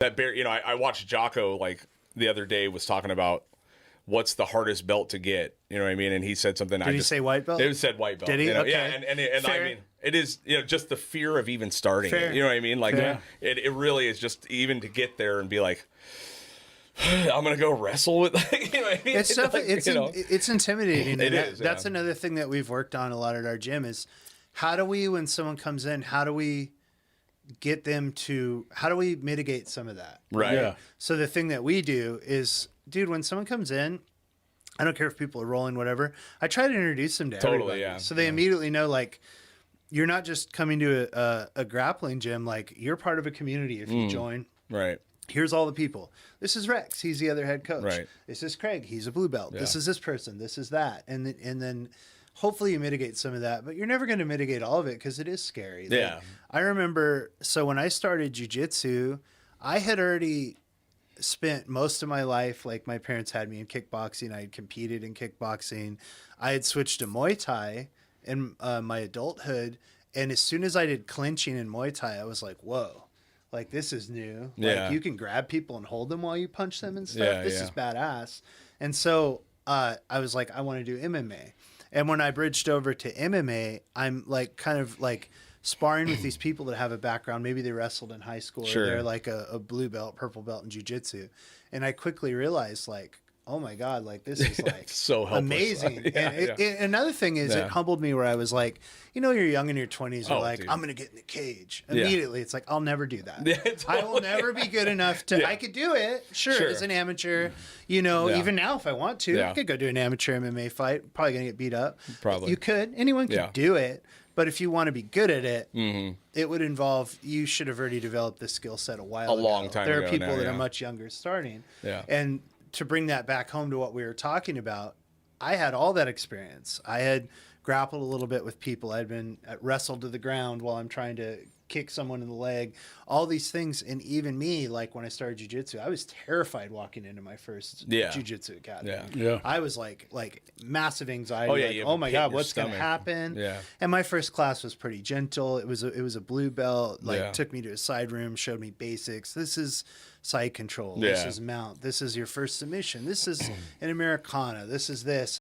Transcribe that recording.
that bear, you know, I watched Jocko like the other day was talking about what's the hardest belt to get. You know what I mean? And he said something. Did he say white belt? It said white belt. Did he? You know? Okay. Yeah, and I mean, it is, you know, just the fear of even starting Fair. it. You know what I mean? Like, Fair. it really is just even to get there and be like, I'm gonna go wrestle with, like, you know what I mean? It's definitely, like, it's intimidating. It is. That's another thing that we've worked on a lot at our gym is how do we, when someone comes in, how do we get them to, how do we mitigate some of that? Right. Yeah. So the thing that we do is, dude, when someone comes in, I don't care if people are rolling, whatever, I try to introduce them to everybody. Yeah. So they immediately know, like, you're not just coming to a grappling gym, like you're part of a community if you join. Right. Here's all the people. This is Rex. He's the other head coach. Right. This is Craig. He's a blue belt. This is this person. This is that. And then hopefully you mitigate some of that, but you're never going to mitigate all of it because it is scary. Yeah. Like, I remember, so when I started jiu-jitsu, I had already spent most of my life, like my parents had me in kickboxing. I had competed in kickboxing. I had switched to Muay Thai in my adulthood. And as soon as I did clinching in Muay Thai, I was like, whoa. Like, this is new. Yeah. Like, you can grab people and hold them while you punch them and stuff. Yeah, This is badass. And so I was like, I want to do MMA. And when I bridged over to MMA, I'm like kind of like sparring with these people that have a background. Maybe they wrestled in high school or they're like a blue belt, purple belt in jiu-jitsu. And I quickly realized, like, oh my God, like this is like so helpless. amazing. And another thing is it humbled me where I was like, you know, you're young in your 20s, you're like, dude, I'm going to get in the cage. Immediately, it's like, I'll never do that. Totally. I will never be good enough to, I could do it, sure, as an amateur, you know, even now if I want to, I could go do an amateur MMA fight, probably going to get beat up. Probably. You could, anyone could do it. But if you want to be good at it, it would involve, you should have already developed this skill set a while ago. Long time ago. There are people now, that are much younger starting. Yeah. And to bring that back home to what we were talking about, I had all that experience. I had grappled a little bit with people. I'd been wrestled to the ground while I'm trying to kick someone in the leg, all these things. And even me, like when I started jiu-jitsu, I was terrified walking into my first jiu-jitsu academy. I was like massive anxiety. Oh my God, what's going to happen? And my first class was pretty gentle. It was a blue belt, like took me to a side room, showed me basics. This is side control. This is mount. This is your first submission. This is an Americana. This is this.